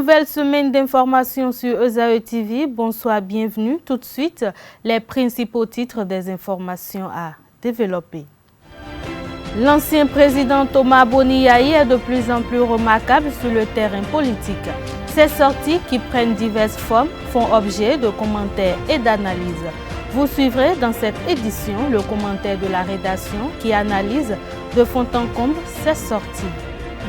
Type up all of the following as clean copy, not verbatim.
Nouvelle semaine d'information sur ESAE TV. Bonsoir, bienvenue. Tout de suite, les principaux titres des informations à développer. L'ancien président Thomas Boniaï est de plus en plus remarquable sur le terrain politique. Ses sorties, qui prennent diverses formes, font objet de commentaires et d'analyses. Vous suivrez dans cette édition le commentaire de la rédaction qui analyse de fond en comble ses sorties.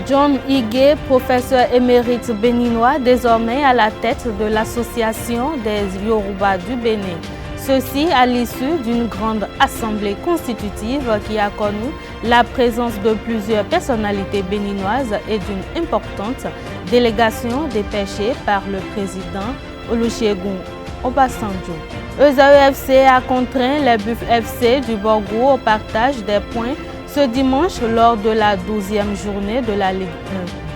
John Igué, professeur émérite béninois, désormais à la tête de l'association des Yoruba du Bénin. Ceci à l'issue d'une grande assemblée constitutive qui a connu la présence de plusieurs personnalités béninoises et d'une importante délégation dépêchée par le président Olusegun Obasanjo. ESAE FC a contraint les Buffles FC du Borgou au partage des points ce dimanche lors de la 12e journée de la Ligue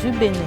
1 du Bénin.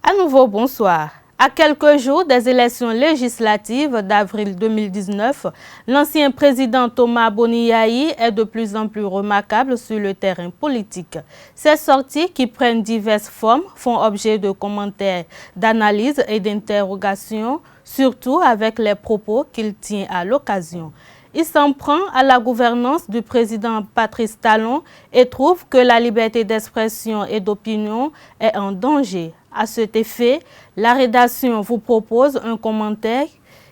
À nouveau, bonsoir. À quelques jours des élections législatives d'avril 2019, l'ancien président Thomas Boniaï est de plus en plus remarquable sur le terrain politique. Ses sorties, qui prennent diverses formes, font objet de commentaires, d'analyses et d'interrogations, surtout avec les propos qu'il tient à l'occasion. Il s'en prend à la gouvernance du président Patrice Talon et trouve que la liberté d'expression et d'opinion est en danger. À cet effet, la rédaction vous propose un commentaire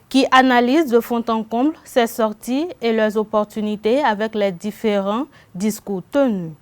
qui analyse de fond en comble ses sorties et leurs opportunités avec les différents discours tenus.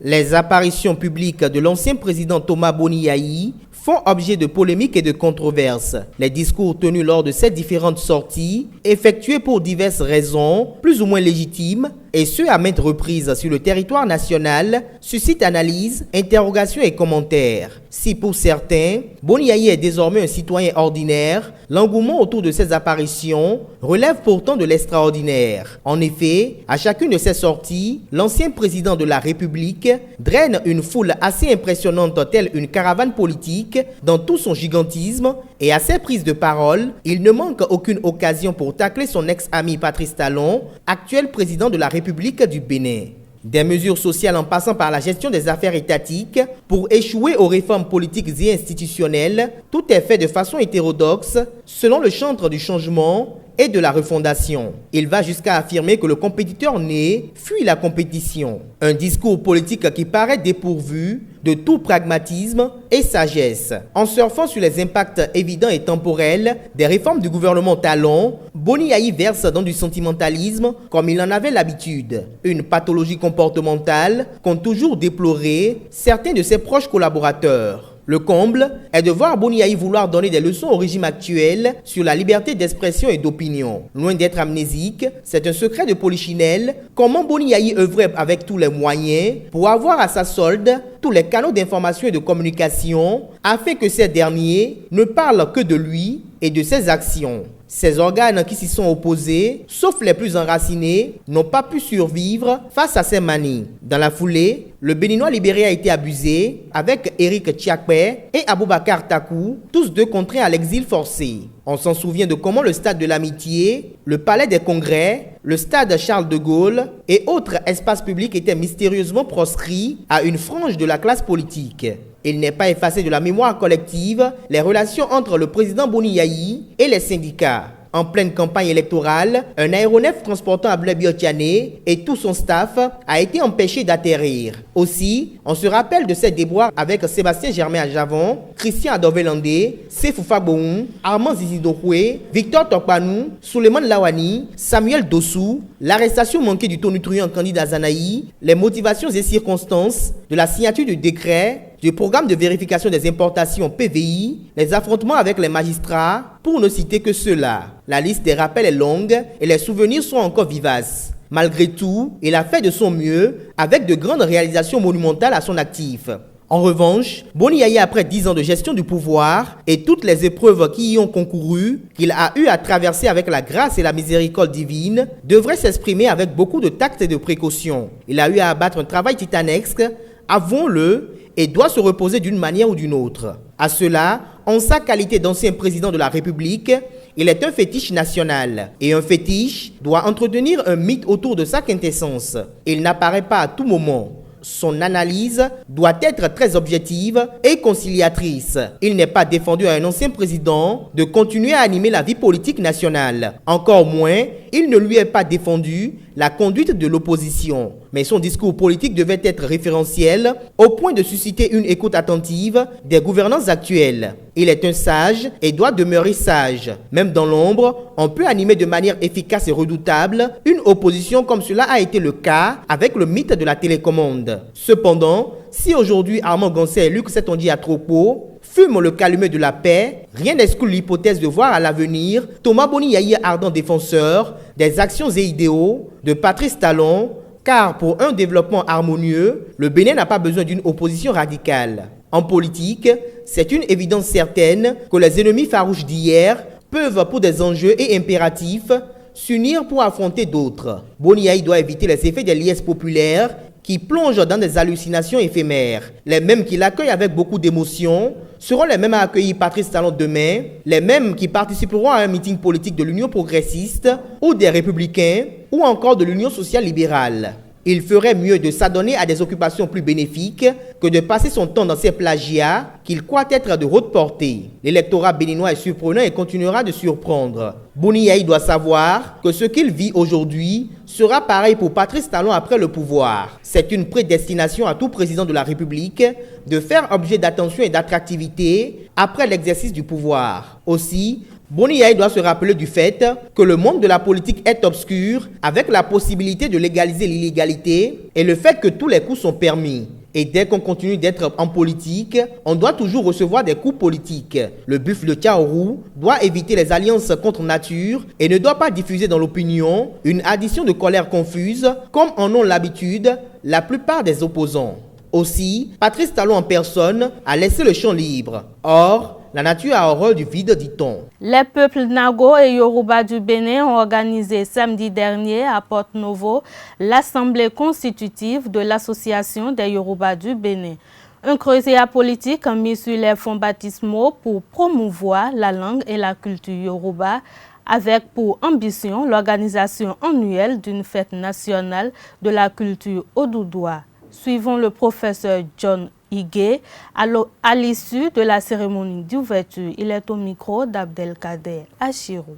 Les apparitions publiques de l'ancien président Thomas Boniaï font objet de polémiques et de controverses. Les discours tenus lors de ces différentes sorties, effectués pour diverses raisons, plus ou moins légitimes, et ce à maintes reprises sur le territoire national, suscitent analyses, interrogations et commentaires. Si pour certains, Boniaï est désormais un citoyen ordinaire, l'engouement autour de ses apparitions relève pourtant de l'extraordinaire. En effet, à chacune de ces sorties, l'ancien président de la République draine une foule assez impressionnante telle une caravane politique dans tout son gigantisme, et à ses prises de parole, il ne manque aucune occasion pour tacler son ex-ami Patrice Talon, actuel président de la République du Bénin. Des mesures sociales en passant par la gestion des affaires étatiques, pour échouer aux réformes politiques et institutionnelles, tout est fait de façon hétérodoxe, selon le chantre du changement et de la refondation. Il va jusqu'à affirmer que le compétiteur né fuit la compétition. Un discours politique qui paraît dépourvu de tout pragmatisme et sagesse. En surfant sur les impacts évidents et temporels des réformes du gouvernement Talon, Boniaï verse dans du sentimentalisme comme il en avait l'habitude. Une pathologie comportementale qu'ont toujours déploré certains de ses proches collaborateurs. Le comble est de voir Boniaï vouloir donner des leçons au régime actuel sur la liberté d'expression et d'opinion. Loin d'être amnésique, c'est un secret de polichinelle comment Boniaï œuvrait avec tous les moyens pour avoir à sa solde tous les canaux d'information et de communication afin que ces derniers ne parlent que de lui et de ses actions. Ces organes qui s'y sont opposés, sauf les plus enracinés, n'ont pas pu survivre face à ces manies. Dans la foulée, le Béninois libéré a été abusé avec Éric Tchiakpé et Aboubakar Takou, tous deux contraints à l'exil forcé. On s'en souvient de comment le stade de l'Amitié, le palais des congrès, le stade Charles de Gaulle et autres espaces publics étaient mystérieusement proscrits à une frange de la classe politique. Il n'est pas effacé de la mémoire collective les relations entre le président Boniaï et les syndicats. En pleine campagne électorale, un aéronef transportant Abdoulaye Biotchané et tout son staff a été empêché d'atterrir. Aussi, on se rappelle de ces déboires avec Sébastien Germain à Javon, Christian Adovelandé, Sefoufa Bohun, Armand Zizidokwe, Victor Tokpanou, Souleymane Lawani, Samuel Dossou, l'arrestation manquée du tonitruand candidat Zanaï, les motivations et circonstances de la signature du décret, du programme de vérification des importations PVI, les affrontements avec les magistrats, pour ne citer que cela. La liste des rappels est longue et les souvenirs sont encore vivaces. Malgré tout, il a fait de son mieux avec de grandes réalisations monumentales à son actif. En revanche, Boniaï, après 10 ans de gestion du pouvoir et toutes les épreuves qui y ont concouru, qu'il a eu à traverser avec la grâce et la miséricorde divine, devrait s'exprimer avec beaucoup de tact et de précaution. Il a eu à abattre un travail titanesque, avouons-le, et doit se reposer d'une manière ou d'une autre. À cela, en sa qualité d'ancien président de la République, il est un fétiche national. Et un fétiche doit entretenir un mythe autour de sa quintessence. Il n'apparaît pas à tout moment. Son analyse doit être très objective et conciliatrice. Il n'est pas défendu à un ancien président de continuer à animer la vie politique nationale. Encore moins, il ne lui est pas défendu la conduite de l'opposition. Mais son discours politique devait être référentiel au point de susciter une écoute attentive des gouvernants actuels. Il est un sage et doit demeurer sage. Même dans l'ombre, on peut animer de manière efficace et redoutable une opposition comme cela a été le cas avec le mythe de la télécommande. Cependant, si aujourd'hui Armand Gansé et Luc Setonji Atropo fument le calumet de la paix, rien n'exclut l'hypothèse de voir à l'avenir Thomas Boni Yayi ardent défenseur des actions et idéaux de Patrice Talon, car pour un développement harmonieux, le Bénin n'a pas besoin d'une opposition radicale. En politique, c'est une évidence certaine que les ennemis farouches d'hier peuvent, pour des enjeux et impératifs, s'unir pour affronter d'autres. Boni Yayi doit éviter les effets des liesses populaires qui plongent dans des hallucinations éphémères. Les mêmes qui l'accueillent avec beaucoup d'émotion seront les mêmes à accueillir Patrice Talon demain, les mêmes qui participeront à un meeting politique de l'Union progressiste ou des Républicains ou encore de l'Union sociale libérale. Il ferait mieux de s'adonner à des occupations plus bénéfiques que de passer son temps dans ces plagiats qu'il croit être de haute portée. L'électorat béninois est surprenant et continuera de surprendre. Boni Yayi doit savoir que ce qu'il vit aujourd'hui sera pareil pour Patrice Talon après le pouvoir. C'est une prédestination à tout président de la République de faire objet d'attention et d'attractivité après l'exercice du pouvoir. Aussi, Boni Yayi doit se rappeler du fait que le monde de la politique est obscur avec la possibilité de légaliser l'illégalité et le fait que tous les coups sont permis. Et dès qu'on continue d'être en politique, on doit toujours recevoir des coups politiques. Le buffle de Tchaourou doit éviter les alliances contre nature et ne doit pas diffuser dans l'opinion une addition de colère confuse comme en ont l'habitude la plupart des opposants. Aussi, Patrice Talon en personne a laissé le champ libre. Or, la nature a horreur du vide, dit-on. Les peuples Nago et Yoruba du Bénin ont organisé samedi dernier à Porto-Novo l'Assemblée constitutive de l'Association des Yoruba du Bénin. Un creuset politique mis sur les fonds baptismaux pour promouvoir la langue et la culture Yoruba avec pour ambition l'organisation annuelle d'une fête nationale de la culture Oduduwa. Suivons le professeur John Igué à l'issue de la cérémonie d'ouverture. Il est au micro d'Abdelkader Achirou.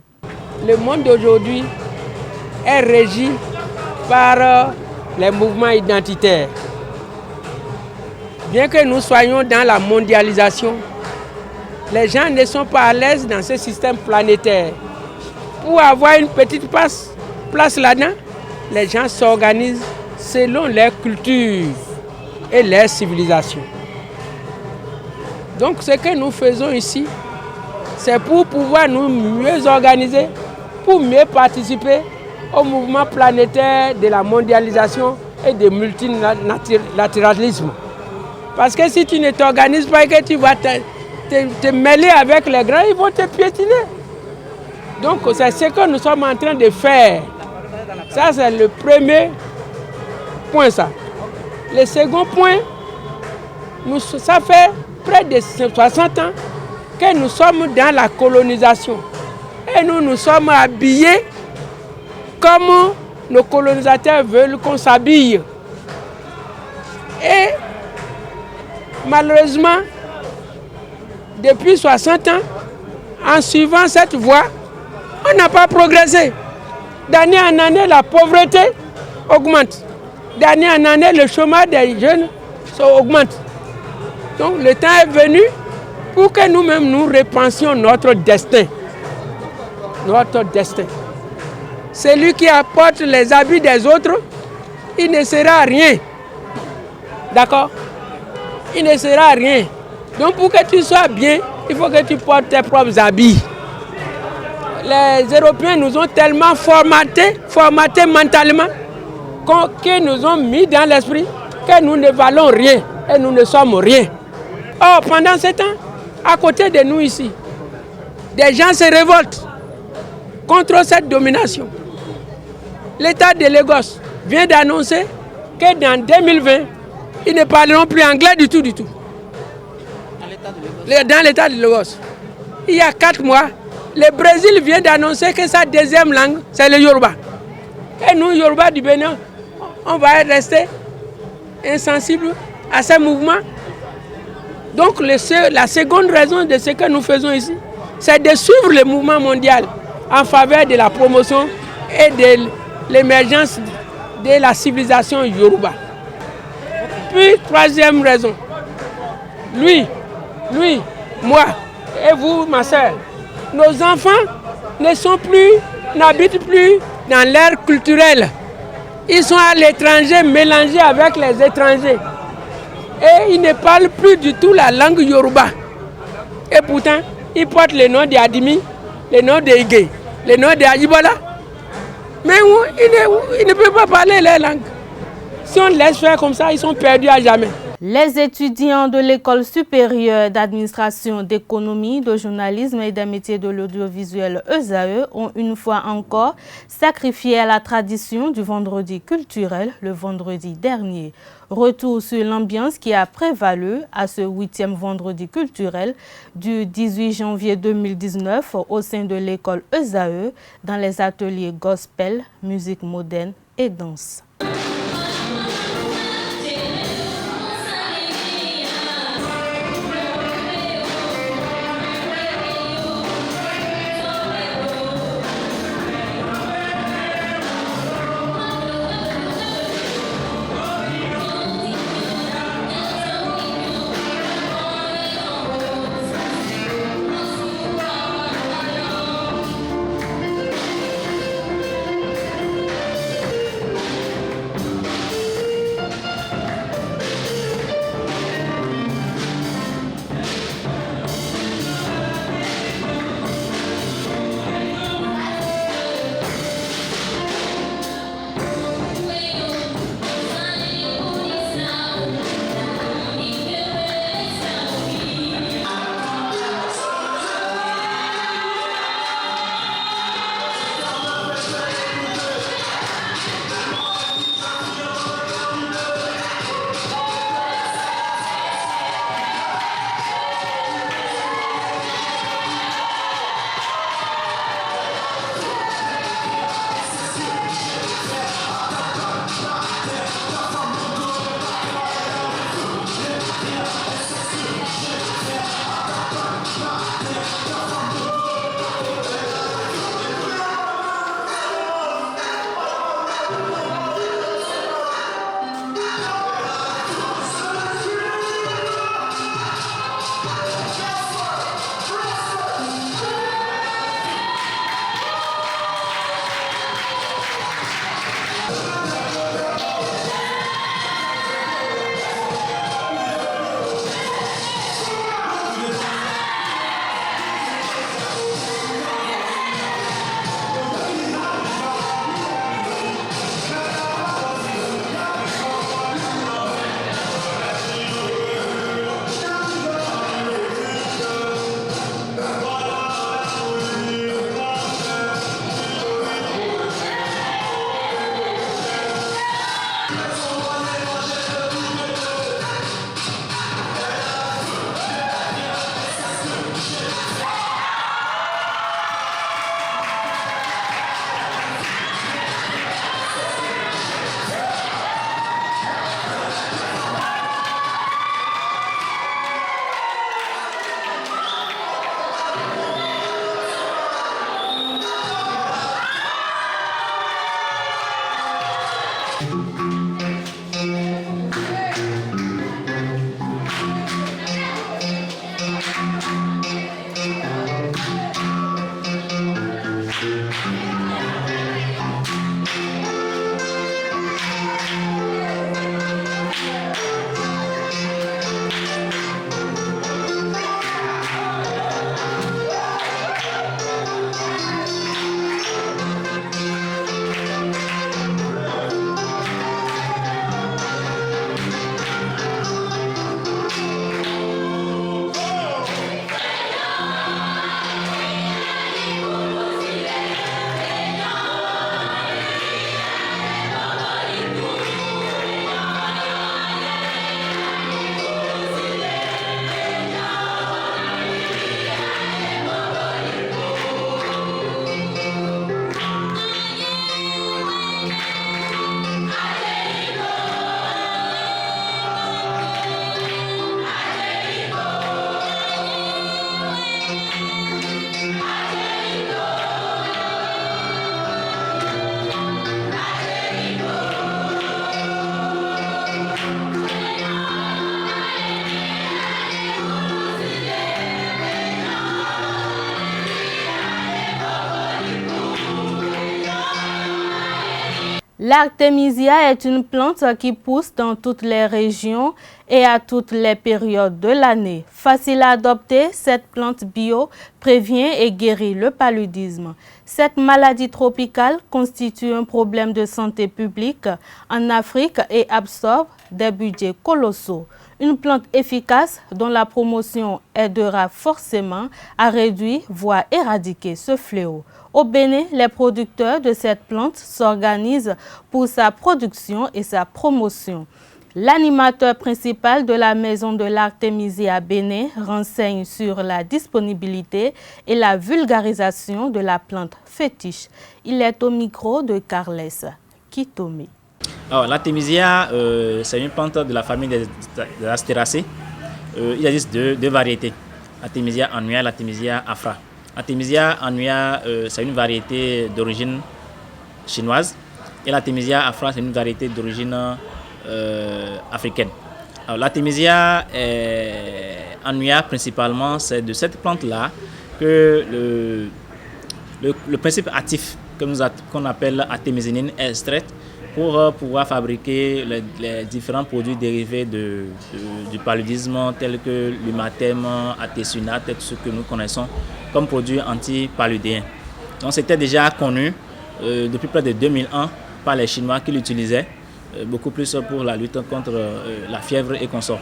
Le monde d'aujourd'hui est régi par les mouvements identitaires. Bien que nous soyons dans la mondialisation, les gens ne sont pas à l'aise dans ce système planétaire. Pour avoir une petite place là-dedans, les gens s'organisent selon leur culture et leur civilisation. Donc ce que nous faisons ici, c'est pour pouvoir nous mieux organiser, pour mieux participer au mouvement planétaire de la mondialisation et du multilatéralisme. Parce que si tu ne t'organises pas et que tu vas te mêler avec les grands, ils vont te piétiner. Donc c'est ce que nous sommes en train de faire. Ça c'est le premier point ça. Le second point, ça fait près de 60 ans que nous sommes dans la colonisation. Et nous sommes habillés comme nos colonisateurs veulent qu'on s'habille. Et malheureusement, depuis 60 ans, en suivant cette voie, on n'a pas progressé. D'année en année, la pauvreté augmente. D'année en année, le chômage des jeunes augmente. Donc le temps est venu pour que nous-mêmes nous repensions notre destin. Notre destin. Celui qui apporte les habits des autres, il ne sera rien. D'accord? Il ne sera rien. Donc pour que tu sois bien, il faut que tu portes tes propres habits. Les Européens nous ont tellement formatés mentalement, que nous ont mis dans l'esprit que nous ne valons rien et nous ne sommes rien. Or, pendant ce temps, à côté de nous ici, des gens se révoltent contre cette domination. L'État de Lagos vient d'annoncer que dans 2020, ils ne parleront plus anglais du tout. Dans l'État de Lagos. Il y a 4 mois, le Brésil vient d'annoncer que sa deuxième langue, c'est le Yoruba. Et nous, Yoruba du Bénin, on va rester insensibles à ces mouvements. Donc la seconde raison de ce que nous faisons ici, c'est de suivre le mouvement mondial en faveur de la promotion et de l'émergence de la civilisation Yoruba. Puis, troisième raison, lui, moi et vous, ma soeur, nos enfants n'habitent plus dans l'ère culturelle. Ils sont à l'étranger, mélangés avec les étrangers. Et ils ne parlent plus du tout la langue Yoruba. Et pourtant, ils portent le nom d'Adimi, le nom d'Ege, le nom d'Ajibola. Mais ils ne peuvent pas parler leur langue. Si on laisse faire comme ça, ils sont perdus à jamais. Les étudiants de l'École supérieure d'administration, d'économie, de journalisme et des métiers de l'audiovisuel ESAE ont une fois encore sacrifié à la tradition du vendredi culturel le vendredi dernier. Retour sur l'ambiance qui a prévalu à ce 8e vendredi culturel du 18 janvier 2019 au sein de l'école ESAE dans les ateliers gospel, musique moderne et danse. L'artémisia est une plante qui pousse dans toutes les régions et à toutes les périodes de l'année. Facile à adopter, cette plante bio prévient et guérit le paludisme. Cette maladie tropicale constitue un problème de santé publique en Afrique et absorbe des budgets colossaux. Une plante efficace dont la promotion aidera forcément à réduire, voire éradiquer ce fléau. Au Bénin, les producteurs de cette plante s'organisent pour sa production et sa promotion. L'animateur principal de la maison de l'artémisia à Bénin renseigne sur la disponibilité et la vulgarisation de la plante fétiche. Il est au micro de Carles Kitome. L'artémisia, c'est une plante de la famille des Asteraceae. Il existe deux variétés, l'artémisia annua et l'artémisia afra. L'artémisia annua, c'est une variété d'origine chinoise et l'artémisia afra, c'est une variété d'origine africaine. L'artémisia annua, principalement, c'est de cette plante-là que le principe actif qu'on appelle artémisinine est extrait pour pouvoir fabriquer les différents produits dérivés du paludisme tels que l'humatème, artesunate, tout ce que nous connaissons comme produits antipaludéens. Donc c'était déjà connu depuis près de 2001 par les Chinois qui l'utilisaient beaucoup plus pour la lutte contre la fièvre et consorts.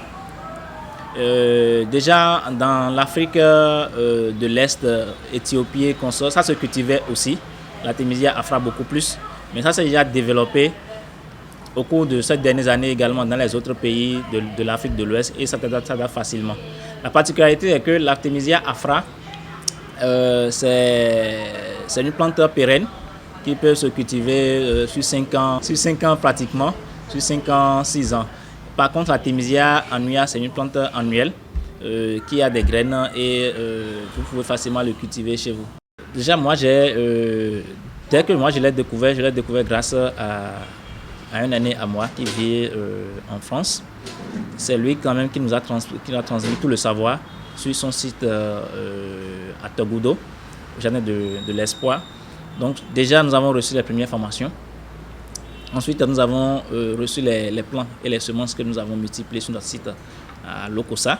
Déjà dans l'Afrique de l'Est, Éthiopie et consorts, ça se cultivait aussi, l'artémisia afra beaucoup plus, mais ça s'est déjà développé au cours de ces dernières années également dans les autres pays de l'Afrique de l'Ouest et ça date facilement. La particularité est que l'artémisia afra, c'est une plante pérenne qui peut se cultiver sur 5 ans pratiquement, sur 5 ans, 6 ans. Par contre, l'artémisia annua, c'est une plante annuelle qui a des graines et vous pouvez facilement le cultiver chez vous. Déjà, moi, dès que moi je l'ai découvert grâce à un aîné à moi qui vit en France. C'est lui quand même qui nous a transmis tout le savoir sur son site à Togudo, au Jardin de l'Espoir. Donc déjà nous avons reçu les premières formations. Ensuite nous avons reçu les plants et les semences que nous avons multipliées sur notre site à Lokossa.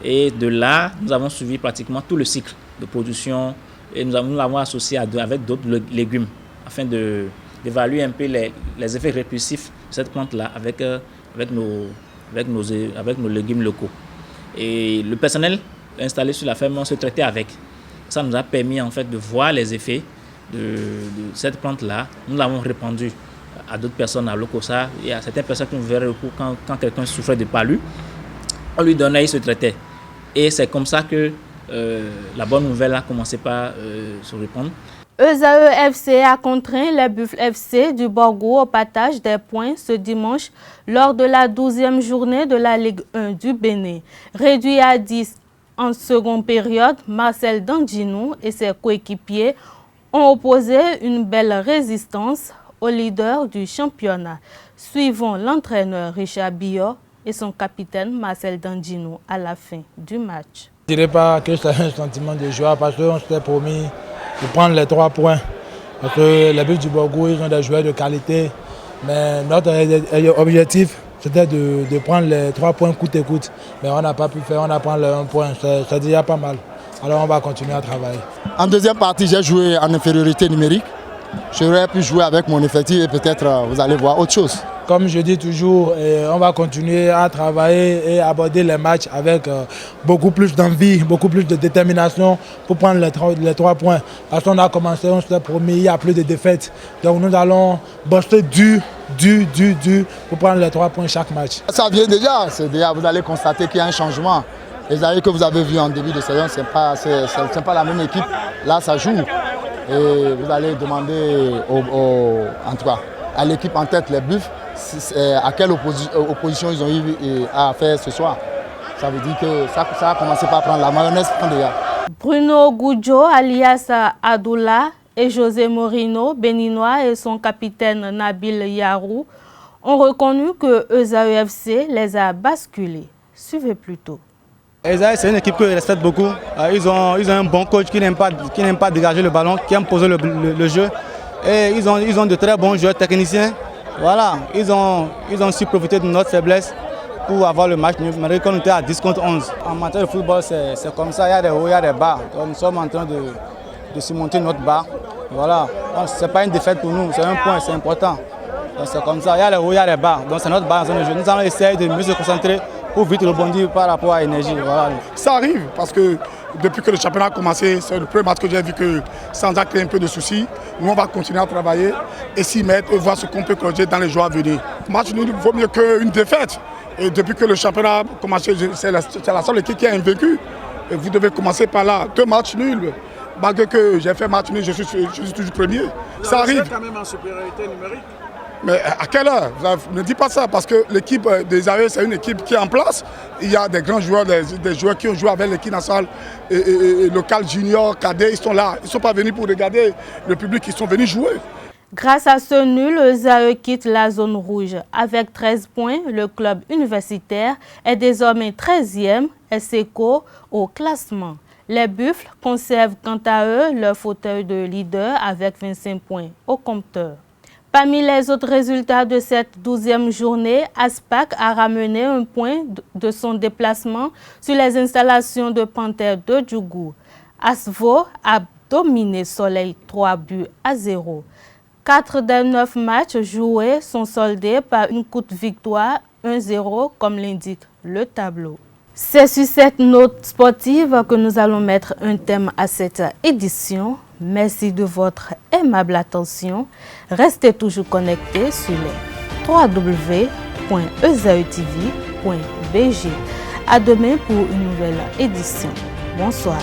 Et de là, nous avons suivi pratiquement tout le cycle de production et nous l'avons associé avec d'autres légumes afin d'évaluer un peu les effets répulsifs de cette plante-là avec nos légumes locaux. Et le personnel installé sur la ferme, on se traitait avec. Ça nous a permis en fait de voir les effets de cette plante-là. Nous l'avons répandu à d'autres personnes à Lokossa et à certaines personnes qui nous verraient quand quelqu'un souffrait de palu. On lui donnait, il se traitait. Et c'est comme ça que la bonne nouvelle a commencé par se répandre. ESAE FC a contraint les Buffles FC du Borgo au partage des points ce dimanche lors de la 12e journée de la Ligue 1 du Bénin. Réduit à 10 en seconde période, Marcel Dandjinou et ses coéquipiers ont opposé une belle résistance au leader du championnat. Suivons l'entraîneur Richard Biot et son capitaine Marcel Dandjinou à la fin du match. Je ne dirais pas que c'est un sentiment de joie parce qu'on s'était promis de prendre les 3 points. Parce que les Buffles du Borgo, ils ont des joueurs de qualité. Mais notre objectif, c'était de prendre les 3 points coûte et coûte. Mais on n'a pas pu faire, on a pris les 1 point. C'est déjà pas mal. Alors on va continuer à travailler. En deuxième partie, j'ai joué en infériorité numérique. J'aurais pu jouer avec mon effectif et peut-être vous allez voir autre chose. Comme je dis toujours, on va continuer à travailler et aborder les matchs avec beaucoup plus d'envie, beaucoup plus de détermination pour prendre les 3 points. Parce qu'on a commencé, on s'est promis, il n'y a plus de défaites. Donc nous allons bosser dur pour prendre les 3 points chaque match. Ça vient déjà, vous allez constater qu'il y a un changement. Les années que vous avez vues en début de saison, ce n'est pas la même équipe. Là, ça joue. Et vous allez demander en tout cas, à l'équipe en tête, les Buffles, à quelle opposition ils ont eu à faire ce soir. Ça veut dire que ça a commencé par prendre la mayonnaise. Bruno Gudjo, alias Adoula, et José Morino, béninois, et son capitaine Nabil Yarou ont reconnu que ESAE FC les a basculés. Suivez plutôt. ESAE, c'est une équipe que je respecte beaucoup. Ils ont un bon coach qui n'aime pas dégager le ballon, qui aime poser le jeu. Et ils ont de très bons joueurs techniciens Voilà, ils ont su profiter de notre faiblesse pour avoir le match nul, malgré qu'on était à 10 contre 11. En matière de football, c'est comme ça, il y a des hauts, il y a des bas. Donc, nous sommes en train de surmonter notre bas. Voilà, ce n'est pas une défaite pour nous, c'est un point, c'est important. C'est comme ça, il y a les hauts, il y a les bas. Donc c'est notre bas en zone de jeu. Nous allons essayer de mieux se concentrer pour vite rebondir par rapport à l'énergie. Voilà. Ça arrive parce que depuis que le championnat a commencé, c'est le premier match que j'ai vu que Sanza crée un peu de soucis. Nous, on va continuer à travailler et s'y mettre et voir ce qu'on peut corriger dans les jours à venir. Match nul vaut mieux qu'une défaite. Et depuis que le championnat a commencé, c'est la seule équipe qui est invaincue. Et vous devez commencer par là. 2 matchs nuls. Malgré que j'ai fait match nul, je suis toujours premier. Ça arrive. Vous êtes quand même en supériorité numérique. Mais à quelle heure? Ne dis pas ça parce que l'équipe des AE, c'est une équipe qui est en place. Il y a des grands joueurs, des joueurs qui ont joué avec l'équipe nationale et locale junior, cadet, ils sont là. Ils ne sont pas venus pour regarder le public, ils sont venus jouer. Grâce à ce nul, ZAE quitte la zone rouge. Avec 13 points, le club universitaire est désormais 13e ex-aequo au classement. Les Buffles conservent quant à eux leur fauteuil de leader avec 25 points au compteur. Parmi les autres résultats de cette 12e journée, Aspac a ramené un point de son déplacement sur les installations de Panthère de Djougou. Asvo a dominé Soleil 3-0. 4 des 9 matchs joués sont soldés par une courte victoire 1-0 comme l'indique le tableau. C'est sur cette note sportive que nous allons mettre un thème à cette édition. Merci de votre aimable attention. Restez toujours connectés sur les www.ezaetv.bg. À demain pour une nouvelle édition. Bonsoir.